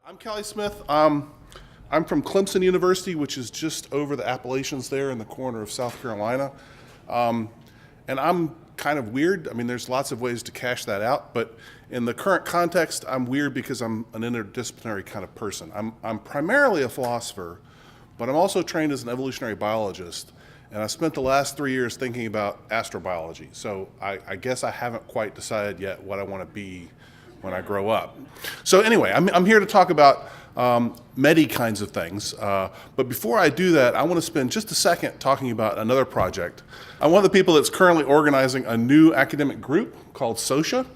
I'm Kelly Smith. I'm from Clemson University, which is just over the Appalachians there in the corner of South Carolina. And I'm kind of weird. I mean, there's lots of ways to cash that out, but in the current context, I'm weird because I'm an interdisciplinary kind of person. I'm primarily a philosopher, but I'm also trained as an evolutionary biologist, and I spent the last 3 years thinking about astrobiology. So I guess I haven't quite decided yet what I want to be when I grow up. So anyway, I'm here to talk about METI kinds of things. But before I do that, I want to spend just a second talking about another project. I'm one of the people that's currently organizing a new academic group called SOCIA.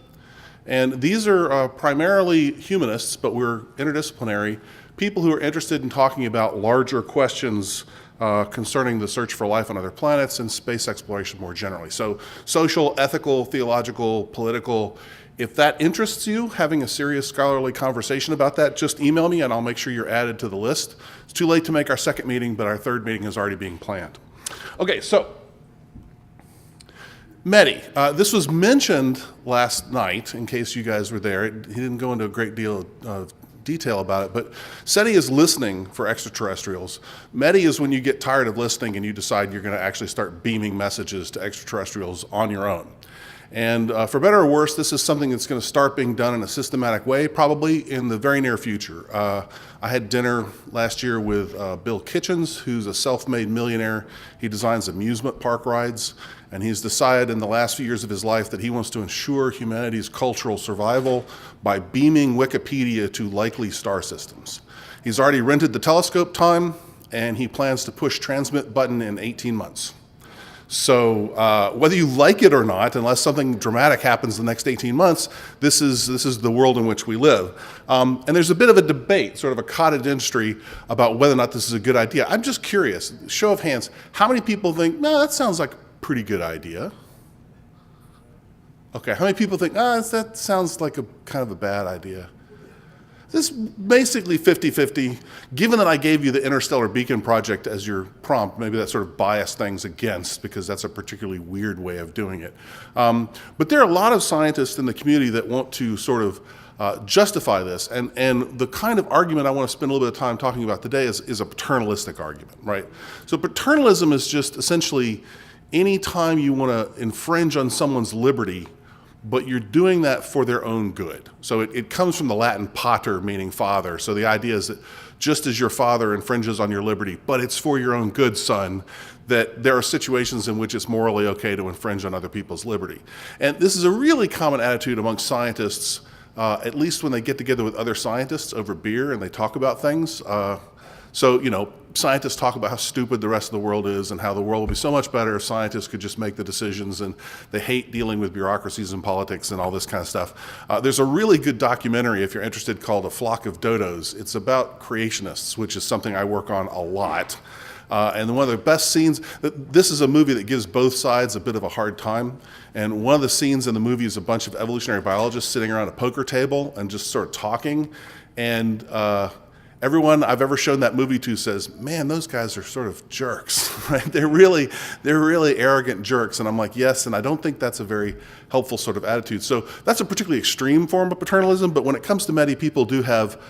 And these are primarily humanists, but we're interdisciplinary, people who are interested in talking about larger questions concerning the search for life on other planets and space exploration more generally. So social, ethical, theological, political. If that interests you, having a serious scholarly conversation about that, just email me and I'll make sure you're added to the list. It's too late to make our second meeting, but our third meeting is already being planned. Okay, so METI. This was mentioned last night, in case you guys were there. He didn't go into a great deal of detail about it, but SETI is listening for extraterrestrials. METI is when you get tired of listening and you decide you're going to actually start beaming messages to extraterrestrials on your own. And for better or worse, this is something that's going to start being done in a systematic way, probably in the very near future. I had dinner last year with Bill Kitchens, who's a self-made millionaire. He designs amusement park rides, and he's decided in the last few years of his life that he wants to ensure humanity's cultural survival by beaming Wikipedia to likely star systems. He's already rented the telescope time, and he plans to push transmit button in 18 months. So whether you like it or not, unless something dramatic happens in the next 18 months, this is the world in which we live. And there's a bit of a debate, sort of a cottage industry, about whether or not this is a good idea. I'm just curious, show of hands, how many people think, no, that sounds like a pretty good idea? Okay, how many people think, that sounds like a kind of a bad idea? This is basically 50-50. Given that I gave you the Interstellar Beacon Project as your prompt, maybe that sort of biased things against, because that's a particularly weird way of doing it. But there are a lot of scientists in the community that want to sort of justify this. And the kind of argument I want to spend a little bit of time talking about today is a paternalistic argument, right? So paternalism is just essentially any time you want to infringe on someone's liberty, but you're doing that for their own good. So it comes from the Latin pater, meaning father. So the idea is that just as your father infringes on your liberty, but it's for your own good, son, that there are situations in which it's morally okay to infringe on other people's liberty. And this is a really common attitude among scientists, at least when they get together with other scientists over beer and they talk about things. So, scientists talk about how stupid the rest of the world is and how the world would be so much better if scientists could just make the decisions, and they hate dealing with bureaucracies and politics and all this kind of stuff. There's a really good documentary, if you're interested, called A Flock of Dodos. It's about creationists, which is something I work on a lot. And one of the best scenes, this is a movie that gives both sides a bit of a hard time. And one of the scenes in the movie is a bunch of evolutionary biologists sitting around a poker table and just sort of talking. And everyone I've ever shown that movie to says, man, those guys are sort of jerks, right? They're really arrogant jerks. And I'm like, yes, and I don't think that's a very helpful sort of attitude. So that's a particularly extreme form of paternalism, but when it comes to METI, people do have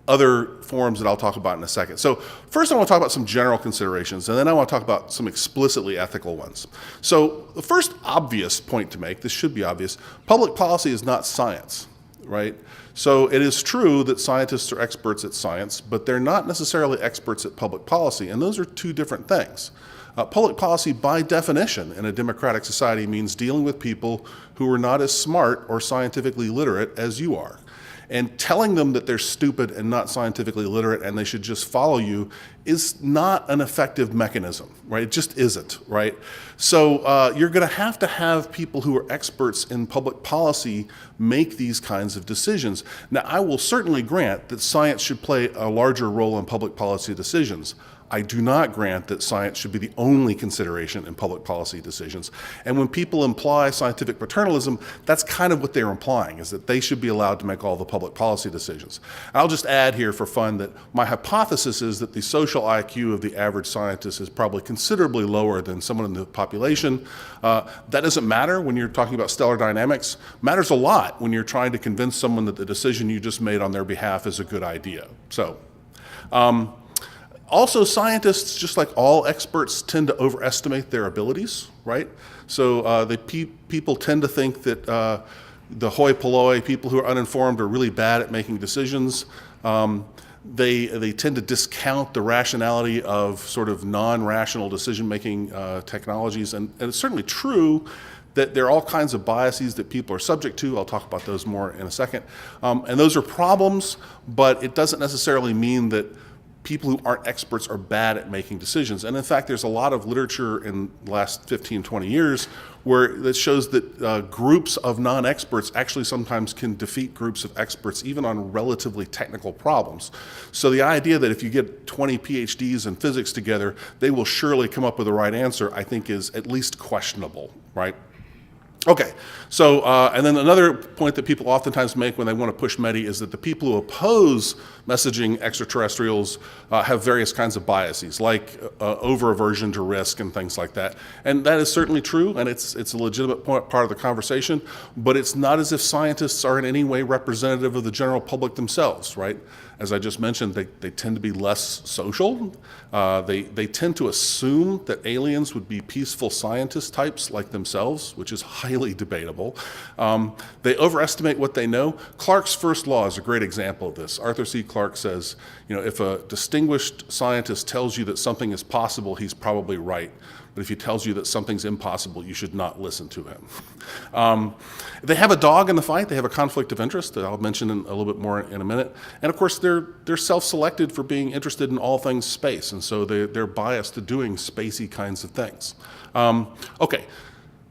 other forms that I'll talk about in a second. So first I want to talk about some general considerations, and then I want to talk about some explicitly ethical ones. So the first obvious point to make, this should be obvious, public policy is not science, right? So it is true that scientists are experts at science, but they're not necessarily experts at public policy, and those are two different things. Public policy, by definition, in a democratic society means dealing with people who are not as smart or scientifically literate as you are. And telling them that they're stupid and not scientifically literate and they should just follow you is not an effective mechanism, right? It just isn't, right? So you're going to have people who are experts in public policy make these kinds of decisions. Now, I will certainly grant that science should play a larger role in public policy decisions. I do not grant that science should be the only consideration in public policy decisions. And when people imply scientific paternalism, that's kind of what they're implying, is that they should be allowed to make all the public policy decisions. I'll just add here for fun that my hypothesis is that the social IQ of the average scientist is probably considerably lower than someone in the population. That doesn't matter when you're talking about stellar dynamics. It matters a lot when you're trying to convince someone that the decision you just made on their behalf is a good idea. So. Also, scientists, just like all experts, tend to overestimate their abilities, right? So people tend to think that the hoi polloi, people who are uninformed, are really bad at making decisions. They tend to discount the rationality of sort of non-rational decision-making technologies, and it's certainly true that there are all kinds of biases that people are subject to. I'll talk about those more in a second. And those are problems, but it doesn't necessarily mean that people who aren't experts are bad at making decisions. And in fact, there's a lot of literature in the last 15, 20 years that shows that groups of non-experts actually sometimes can defeat groups of experts even on relatively technical problems. So the idea that if you get 20 PhDs in physics together, they will surely come up with the right answer, I think is at least questionable, right? Okay, so, and then another point that people oftentimes make when they want to push METI is that the people who oppose messaging extraterrestrials have various kinds of biases, like over-aversion to risk and things like that. And that is certainly true, and it's a legitimate part of the conversation, but it's not as if scientists are in any way representative of the general public themselves, right? As I just mentioned, they tend to be less social. They tend to assume that aliens would be peaceful scientist types like themselves, which is highly debatable. They overestimate what they know. Clarke's first law is a great example of this. Arthur C. Clarke says, if a distinguished scientist tells you that something is possible, he's probably right. But if he tells you that something's impossible, you should not listen to him. They have a dog in the fight. They have a conflict of interest that I'll mention a little bit more in a minute. And of course, they're self-selected for being interested in all things space, and so they're biased to doing spacey kinds of things. Okay.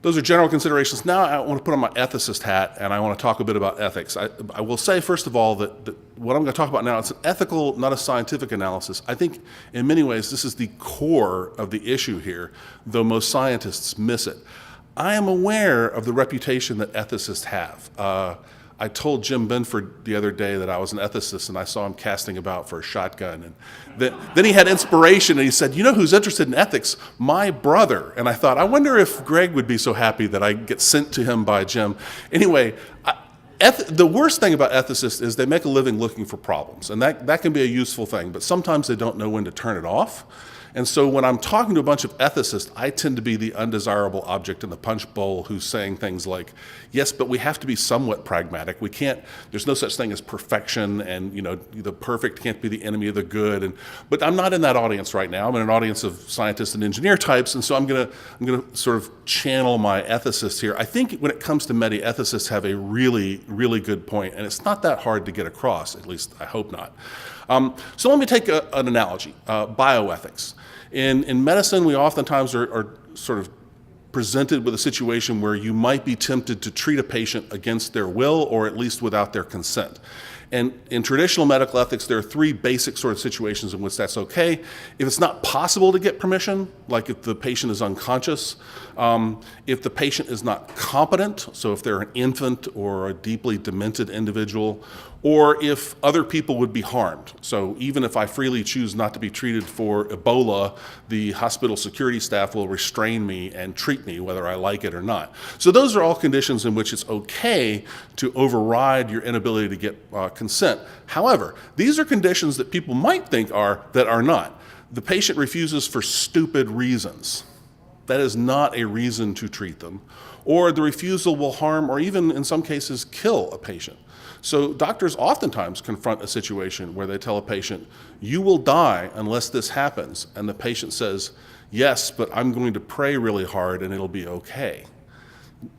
Those are general considerations. Now I want to put on my ethicist hat, and I want to talk a bit about ethics. I will say, first of all, that what I'm going to talk about now, it's an ethical, not a scientific analysis. I think in many ways this is the core of the issue here, though most scientists miss it. I am aware of the reputation that ethicists have. I told Jim Benford the other day that I was an ethicist, and I saw him casting about for a shotgun. And then he had inspiration, and he said, "You know who's interested in ethics? My brother." And I thought, I wonder if Greg would be so happy that I get sent to him by Jim. Anyway, the worst thing about ethicists is they make a living looking for problems, and that can be a useful thing, but sometimes they don't know when to turn it off. And so when I'm talking to a bunch of ethicists, I tend to be the undesirable object in the punch bowl who's saying things like, yes, but we have to be somewhat pragmatic. We can't, there's no such thing as perfection, and the perfect can't be the enemy of the good. But I'm not in that audience right now. I'm in an audience of scientists and engineer types, and so I'm gonna sort of channel my ethicist here. I think when it comes to METI, ethicists have a really, really good point, and it's not that hard to get across, at least I hope not. So let me take an analogy, bioethics. In medicine, we oftentimes are sort of presented with a situation where you might be tempted to treat a patient against their will, or at least without their consent. And in traditional medical ethics, there are three basic sort of situations in which that's okay. If it's not possible to get permission, like if the patient is unconscious, if the patient is not competent, so if they're an infant or a deeply demented individual, or if other people would be harmed. So even if I freely choose not to be treated for Ebola, the hospital security staff will restrain me and treat me whether I like it or not. So those are all conditions in which it's okay to override your inability to get consent. However, these are conditions that people might think that are not. The patient refuses for stupid reasons. That is not a reason to treat them. Or the refusal will harm or even in some cases kill a patient. So doctors oftentimes confront a situation where they tell a patient, you will die unless this happens. And the patient says, yes, but I'm going to pray really hard and it'll be okay.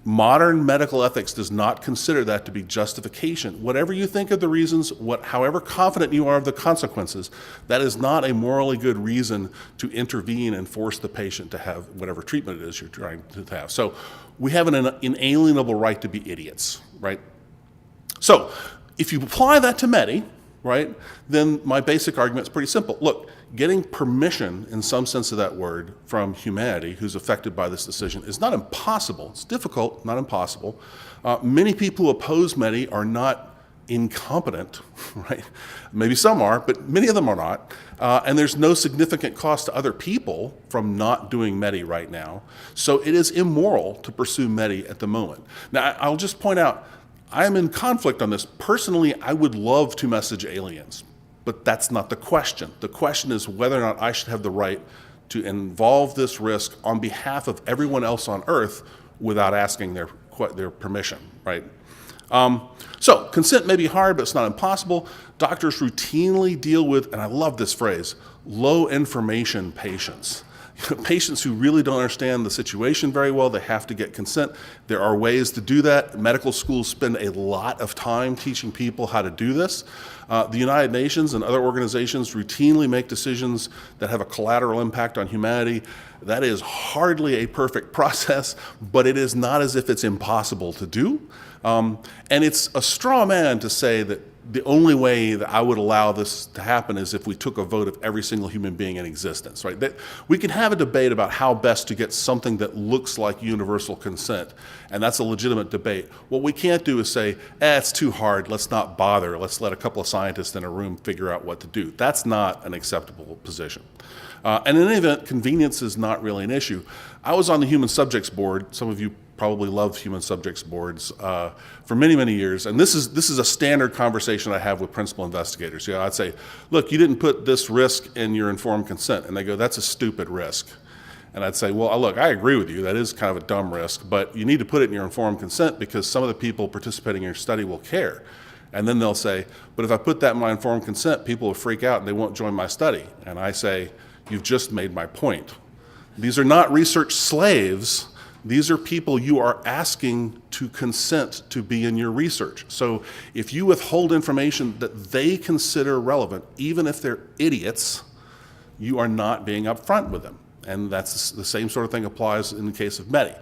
Modern medical ethics does not consider that to be justification. Whatever you think of the reasons, however confident you are of the consequences, that is not a morally good reason to intervene and force the patient to have whatever treatment it is you're trying to have. So we have an inalienable right to be idiots, right? So if you apply that to METI, right, then my basic argument is pretty simple. Look, getting permission, in some sense of that word, from humanity who's affected by this decision is not impossible. It's difficult, not impossible. Many people who oppose METI are not incompetent, right? Maybe some are, but many of them are not. And there's no significant cost to other people from not doing METI right now. So it is immoral to pursue METI at the moment. Now, I'll just point out, I am in conflict on this. Personally, I would love to message aliens, but that's not the question. The question is whether or not I should have the right to involve this risk on behalf of everyone else on Earth without asking their permission, right? So consent may be hard, but it's not impossible. Doctors routinely deal with, and I love this phrase, low information patients. Patients who really don't understand the situation very well, they have to get consent. There are ways to do that. Medical schools spend a lot of time teaching people how to do this. The United Nations and other organizations routinely make decisions that have a collateral impact on humanity. That is hardly a perfect process, but it is not as if it's impossible to do. And it's a straw man to say that the only way that I would allow this to happen is if we took a vote of every single human being in existence, right? That we can have a debate about how best to get something that looks like universal consent, and that's a legitimate debate. What we can't do is say, it's too hard, let's not bother, let's let a couple of scientists in a room figure out what to do. That's not an acceptable position. And in any event, convenience is not really an issue. I was on the Human Subjects Board. Some of you probably love Human Subjects Boards for many, many years. And this is a standard conversation I have with principal investigators. You know, I'd say, look, you didn't put this risk in your informed consent. And they go, that's a stupid risk. And I'd say, well, look, I agree with you. That is kind of a dumb risk, but you need to put it in your informed consent because some of the people participating in your study will care. And then they'll say, but if I put that in my informed consent, people will freak out and they won't join my study. And I say, you've just made my point. These are not research slaves. These are people you are asking to consent to be in your research. So if you withhold information that they consider relevant, even if they're idiots, you are not being upfront with them. And that's the same sort of thing applies in the case of METI.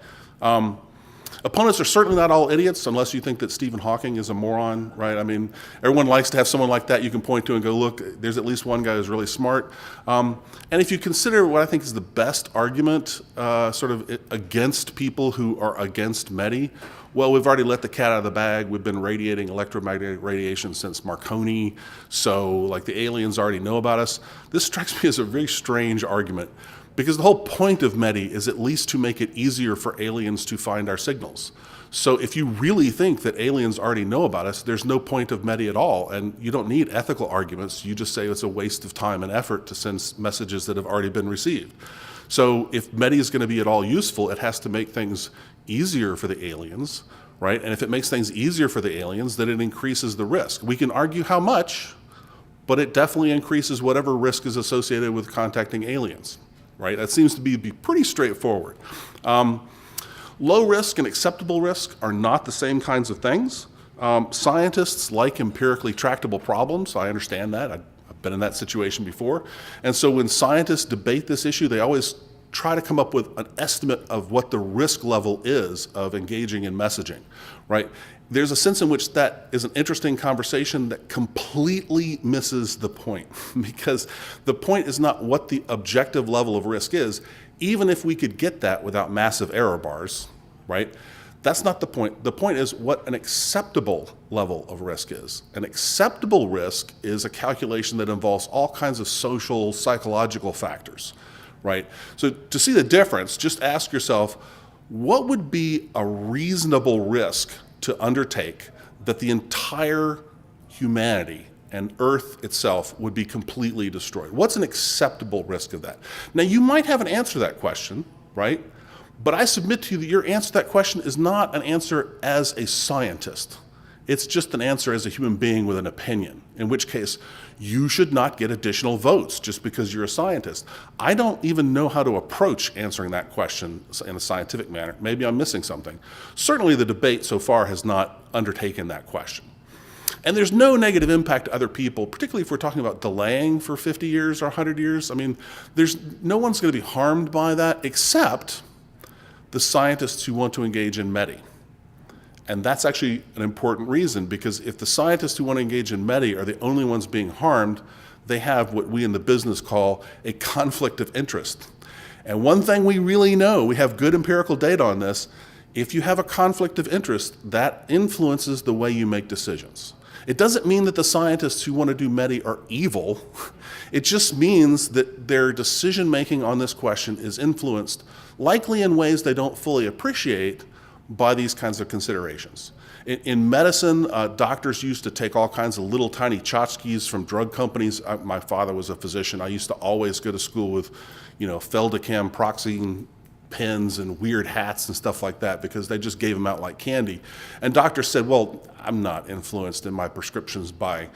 Opponents are certainly not all idiots, unless you think that Stephen Hawking is a moron, right? I mean, everyone likes to have someone like that you can point to and go, look, there's at least one guy who's really smart. And if you consider what I think is the best argument sort of against people who are against METI, well, we've already let the cat out of the bag. We've been radiating electromagnetic radiation since Marconi, so like the aliens already know about us. This strikes me as a very strange argument, because the whole point of METI is at least to make it easier for aliens to find our signals. So if you really think that aliens already know about us, there's no point of METI at all, and you don't need ethical arguments. You just say it's a waste of time and effort to send messages that have already been received. So if METI is going to be at all useful, it has to make things easier for the aliens, right? And if it makes things easier for the aliens, then it increases the risk. We can argue how much, but it definitely increases whatever risk is associated with contacting aliens. Right? That seems to be pretty straightforward. Low risk and acceptable risk are not the same kinds of things. Scientists like empirically tractable problems. I understand that. I've been in that situation before. And so when scientists debate this issue, they always try to come up with an estimate of what the risk level is of engaging in messaging, right? There's a sense in which that is an interesting conversation that completely misses the point, because the point is not what the objective level of risk is. Even if we could get that without massive error bars, right? That's not the point. The point is what an acceptable level of risk is. An acceptable risk is a calculation that involves all kinds of social, psychological factors, right? So to see the difference, just ask yourself, what would be a reasonable risk to undertake that the entire humanity and Earth itself would be completely destroyed? What's an acceptable risk of that? Now, you might have an answer to that question, right? But I submit to you that your answer to that question is not an answer as a scientist. It's just an answer as a human being with an opinion, in which case you should not get additional votes just because you're a scientist. I don't even know how to approach answering that question in a scientific manner. Maybe I'm missing something. Certainly the debate so far has not undertaken that question. And there's no negative impact to other people, particularly if we're talking about delaying for 50 years or 100 years. I mean, no one's going to be harmed by that except the scientists who want to engage in METI. And that's actually an important reason, because if the scientists who want to engage in METI are the only ones being harmed, they have what we in the business call a conflict of interest. And one thing we really know, we have good empirical data on this, if you have a conflict of interest, that influences the way you make decisions. It doesn't mean that the scientists who want to do METI are evil. It just means that their decision-making on this question is influenced, likely in ways they don't fully appreciate, by these kinds of considerations. In medicine, doctors used to take all kinds of little tiny tchotchkes from drug companies. My father was a physician. I used to always go to school with, Feldicam, Proxine pens and weird hats and stuff like that, because they just gave them out like candy. And doctors said, well, I'm not influenced in my prescriptions by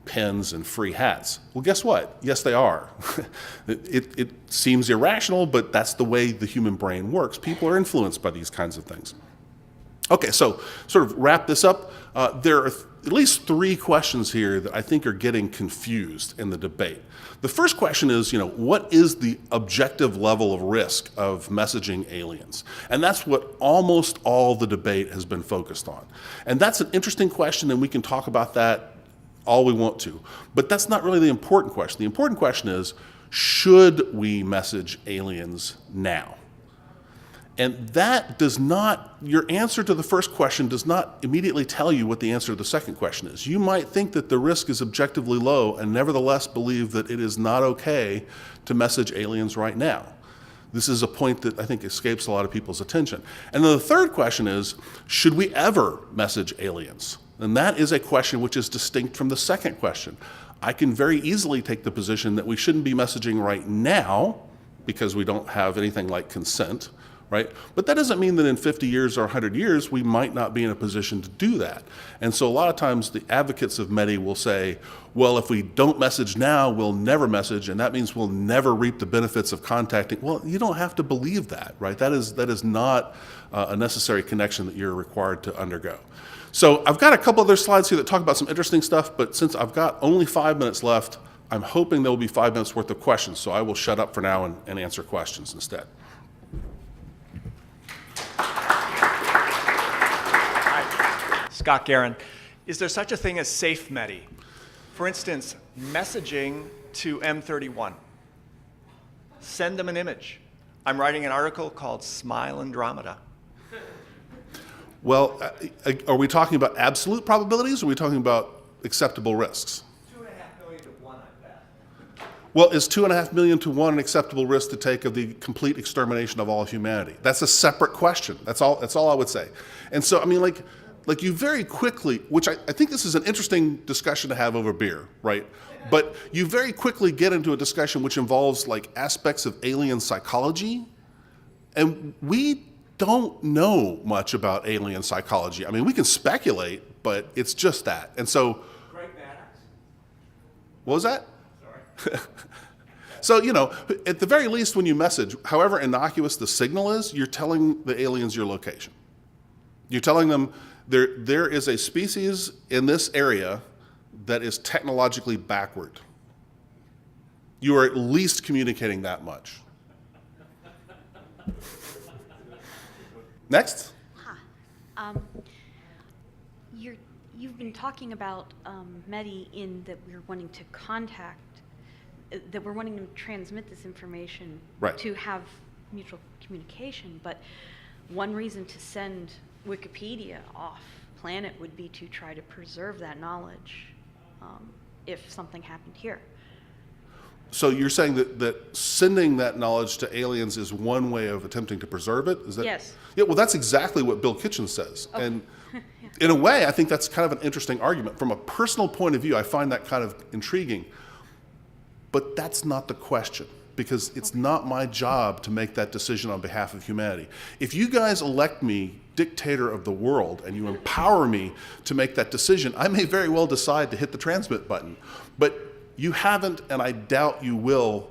pens and free hats. Well, guess what? Yes, they are. It seems irrational, but that's the way the human brain works. People are influenced by these kinds of things. Okay, so sort of wrap this up. There are at least 3 questions here that I think are getting confused in the debate. The first question is, what is the objective level of risk of messaging aliens? And that's what almost all the debate has been focused on. And that's an interesting question, and we can talk about that all we want to. But that's not really the important question. The important question is, should we message aliens now? And that does not, your answer to the first question does not immediately tell you what the answer to the second question is. You might think that the risk is objectively low and nevertheless believe that it is not okay to message aliens right now. This is a point that I think escapes a lot of people's attention. And then the third question is, should we ever message aliens? And that is a question which is distinct from the second question. I can very easily take the position that we shouldn't be messaging right now because we don't have anything like consent. Right? But that doesn't mean that in 50 years or 100 years, we might not be in a position to do that. And so a lot of times the advocates of METI will say, well, if we don't message now, we'll never message, and that means we'll never reap the benefits of contacting. Well, you don't have to believe that, right? That is not a necessary connection that you're required to undergo. So I've got a couple other slides here that talk about some interesting stuff, but since I've got only 5 minutes left, I'm hoping there will be 5 minutes worth of questions, so I will shut up for now and answer questions instead. Scott Guerin, is there such a thing as safe METI? For instance, messaging to M31. Send them an image. I'm writing an article called Smile Andromeda. Well, are we talking about absolute probabilities, or are we talking about acceptable risks? 2.5 million to 1, I bet. Well, is 2.5 million to 1 an acceptable risk to take of the complete extermination of all humanity? That's a separate question. That's all I would say. And so, I mean, like you very quickly, which I think this is an interesting discussion to have over beer, right? But you very quickly get into a discussion which involves like aspects of alien psychology, and we don't know much about alien psychology. I mean, we can speculate, but it's just that. And so, Great Maddox. What was that? Sorry. So, at the very least, when you message, however innocuous the signal is, you're telling the aliens your location. You're telling them there is a species in this area that is technologically backward. You are at least communicating that much. Next. You've been talking about METI in that we're wanting to contact, that we're wanting to transmit this information Right. to have mutual communication, but one reason to send Wikipedia off planet would be to try to preserve that knowledge if something happened here. So you're saying that sending that knowledge to aliens is one way of attempting to preserve it? Is that? Yes. Yeah, well, that's exactly what Bill Kitchen says. Okay. And in a way, I think that's kind of an interesting argument. From a personal point of view, I find that kind of intriguing. But that's not the question, because it's not my job to make that decision on behalf of humanity. If you guys elect me dictator of the world and you empower me to make that decision, I may very well decide to hit the transmit button. But you haven't, and I doubt you will,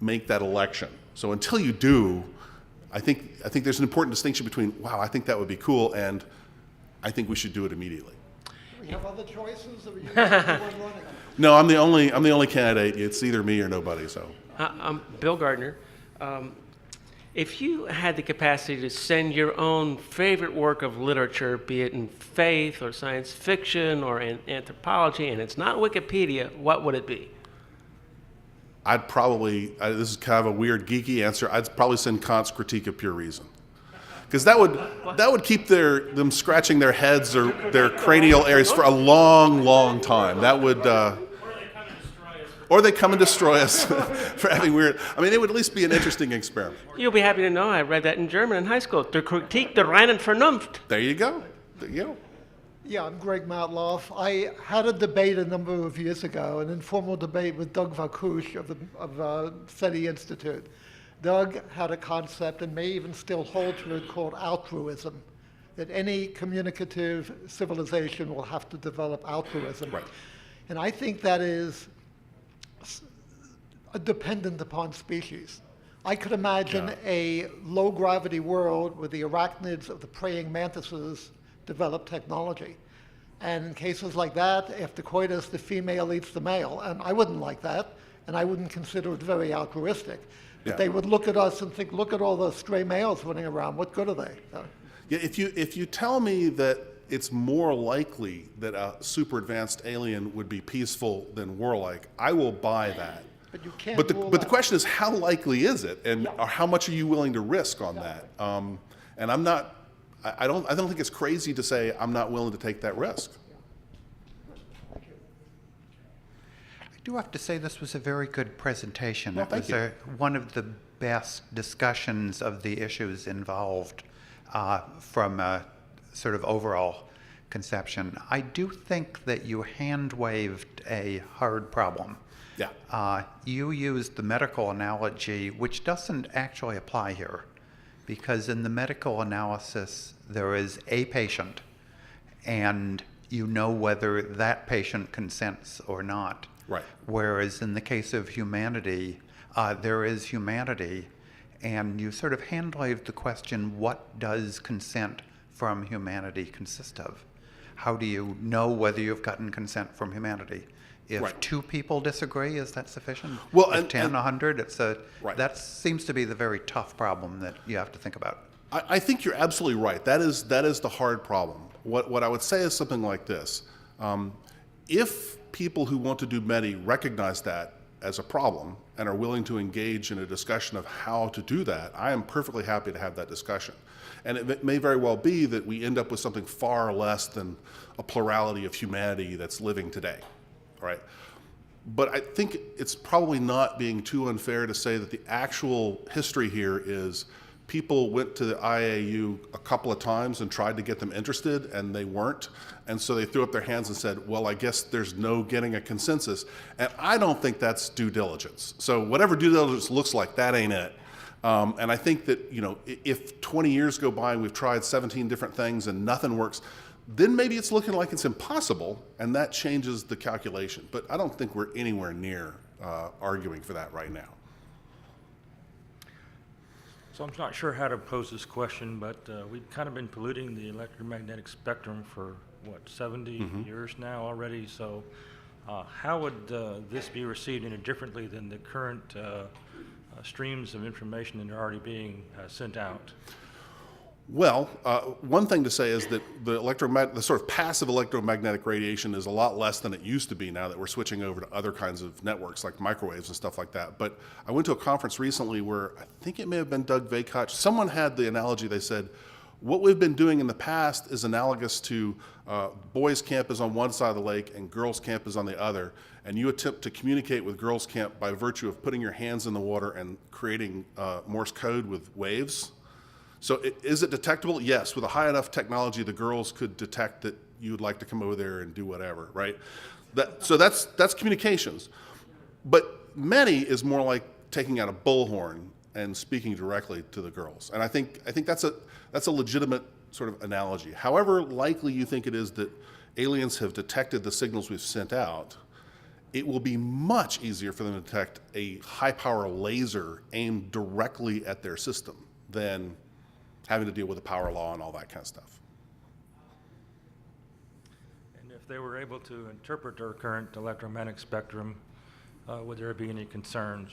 make that election. So until you do, I think there's an important distinction between, wow, I think that would be cool, and I think we should do it immediately. Do we have other choices? Or are you the one running? No, I'm the only candidate. It's either me or nobody. So I'm Bill Gardner. If you had the capacity to send your own favorite work of literature, be it in faith or science fiction or in anthropology, and it's not Wikipedia, what would it be? I'd probably, this is kind of a weird geeky answer, I'd probably send Kant's Critique of Pure Reason. Because that would keep them scratching their heads or their cranial areas for a long, long time. That would, or they come and destroy us for having weird, I mean, it would at least be an interesting experiment. You'll be happy to know I read that in German in high school. Der Kritik der reinen Vernunft. There you go. There you go. Yeah, I'm Greg Matloff. I had a debate a number of years ago, an informal debate with Doug Vakush of SETI Institute. Doug had a concept, and may even still hold to it, called altruism, that any communicative civilization will have to develop altruism. Right. And I think that is dependent upon species. I could imagine a low-gravity world where the arachnids of the praying mantises develop technology. And in cases like that, after coitus, the female eats the male. And I wouldn't like that, and I wouldn't consider it very altruistic. But they would look at us and think, look at all those stray males running around. What good are they? Yeah, if you tell me that it's more likely that a super advanced alien would be peaceful than warlike, I will buy that. But you can't. But the question is, how likely is it, and or how much are you willing to risk on that? And I'm not. I don't think it's crazy to say I'm not willing to take that risk. I do have to say this was a very good presentation. Well, it thank was you. one of the best discussions of the issues involved from a sort of overall conception. I do think that you hand-waved a hard problem. Yeah. You used the medical analogy, which doesn't actually apply here, because in the medical analysis, there is a patient, and you know whether that patient consents or not. Right. Whereas in the case of humanity, there is humanity, and you sort of hand-waved the question, what does consent from humanity consist of? How do you know whether you've gotten consent from humanity? If Right. two people disagree, is that sufficient? Well, if and- 10, and- 100, Right. that seems to be the very tough problem that you have to think about. I think you're absolutely right. That is the hard problem. What I would say is something like this. If people who want to do METI recognize that as a problem and are willing to engage in a discussion of how to do that, I am perfectly happy to have that discussion. And it may very well be that we end up with something far less than a plurality of humanity that's living today, right? But I think it's probably not being too unfair to say that the actual history here is people went to the IAU a couple of times and tried to get them interested, and they weren't. And so they threw up their hands and said, well, I guess there's no getting a consensus. And I don't think that's due diligence. So whatever due diligence looks like, that ain't it. And I think that, you know, if 20 years go by and we've tried 17 different things and nothing works, then maybe it's looking like it's impossible, and that changes the calculation. But I don't think we're anywhere near arguing for that right now. So I'm not sure how to pose this question, but we've kind of been polluting the electromagnetic spectrum for, what, 70 years now already? So how would this be received any differently than the current streams of information that are already being sent out? Well, one thing to say is that the sort of passive electromagnetic radiation is a lot less than it used to be now that we're switching over to other kinds of networks like microwaves and stuff like that. But I went to a conference recently where I think it may have been Doug Vakoch. Someone had the analogy, they said, what we've been doing in the past is analogous to boys' camp is on one side of the lake and girls' camp is on the other. And you attempt to communicate with girls' camp by virtue of putting your hands in the water and creating Morse code with waves. So is it detectable? Yes. With a high enough technology, the girls could detect that you would like to come over there and do whatever, right? So that's communications. But METI is more like taking out a bullhorn and speaking directly to the girls. And I think that's a legitimate sort of analogy. However likely you think it is that aliens have detected the signals we've sent out, it will be much easier for them to detect a high-power laser aimed directly at their system than having to deal with the power law and all that kind of stuff. And if they were able to interpret our current electromagnetic spectrum, would there be any concerns?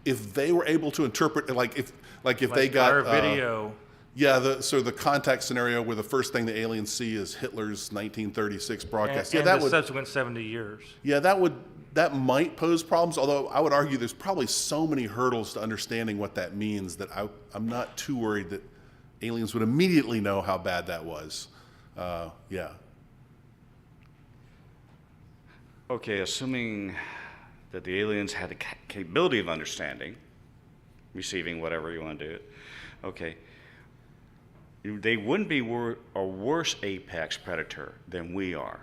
if they were able to interpret, if they Like got our video. yeah, the contact scenario where the first thing the aliens see is Hitler's 1936 broadcast. And Yeah, that the would. subsequent 70 years. Yeah, that might pose problems. Although I would argue there's probably so many hurdles to understanding what that means that I'm not too worried that aliens would immediately know how bad that was. Yeah. Okay, assuming that the aliens had the capability of understanding, receiving, whatever you want to do it, okay, they wouldn't be a worse apex predator than we are,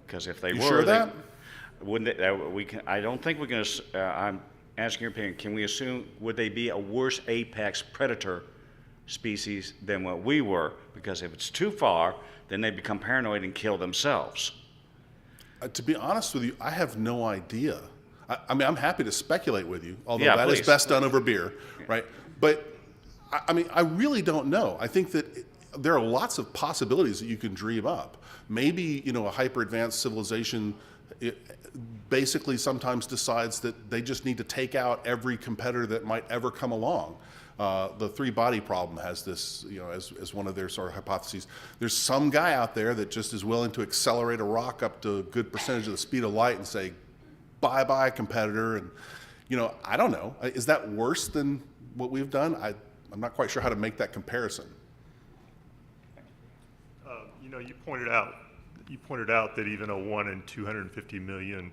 because if they You were, sure of they, that? wouldn't they, we can. I don't think we can. I'm asking your opinion. Can we assume would they be a worse apex predator species than what we were? Because if it's too far, then they become paranoid and kill themselves. To be honest with you, I have no idea. I mean, I'm happy to speculate with you, although Yeah, that is please. best done over beer, right? But I mean, I really don't know. I think that there are lots of possibilities that you can dream up. Maybe, a hyper-advanced civilization basically sometimes decides that they just need to take out every competitor that might ever come along. The three-body problem has this, as one of their sort of hypotheses. There's some guy out there that just is willing to accelerate a rock up to a good percentage of the speed of light and say, bye-bye, competitor. And, I don't know. Is that worse than what we've done? I'm not quite sure how to make that comparison. You pointed out that even a 1 in 250 million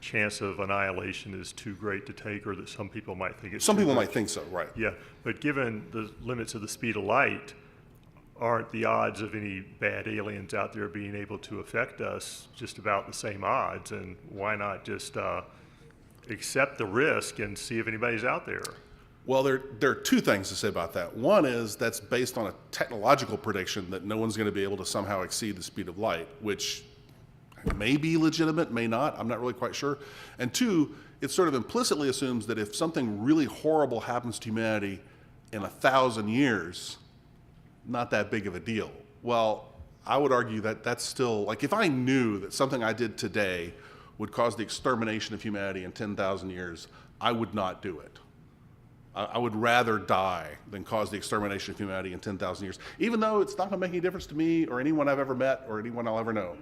chance of annihilation is too great to take, or that some people might think it's Some too people great. might think so, right? Yeah, but given the limits of the speed of light, aren't the odds of any bad aliens out there being able to affect us just about the same odds? And why not just accept the risk and see if anybody's out there? Well, there are two things to say about that. One is that's based on a technological prediction that no one's going to be able to somehow exceed the speed of light, which may be legitimate, may not. I'm not really quite sure. And two, it sort of implicitly assumes that if something really horrible happens to humanity in 1,000 years, not that big of a deal. Well, I would argue that that's still, like, if I knew that something I did today would cause the extermination of humanity in 10,000 years, I would not do it. I would rather die than cause the extermination of humanity in 10,000 years, even though it's not going to make any difference to me or anyone I've ever met or anyone I'll ever know.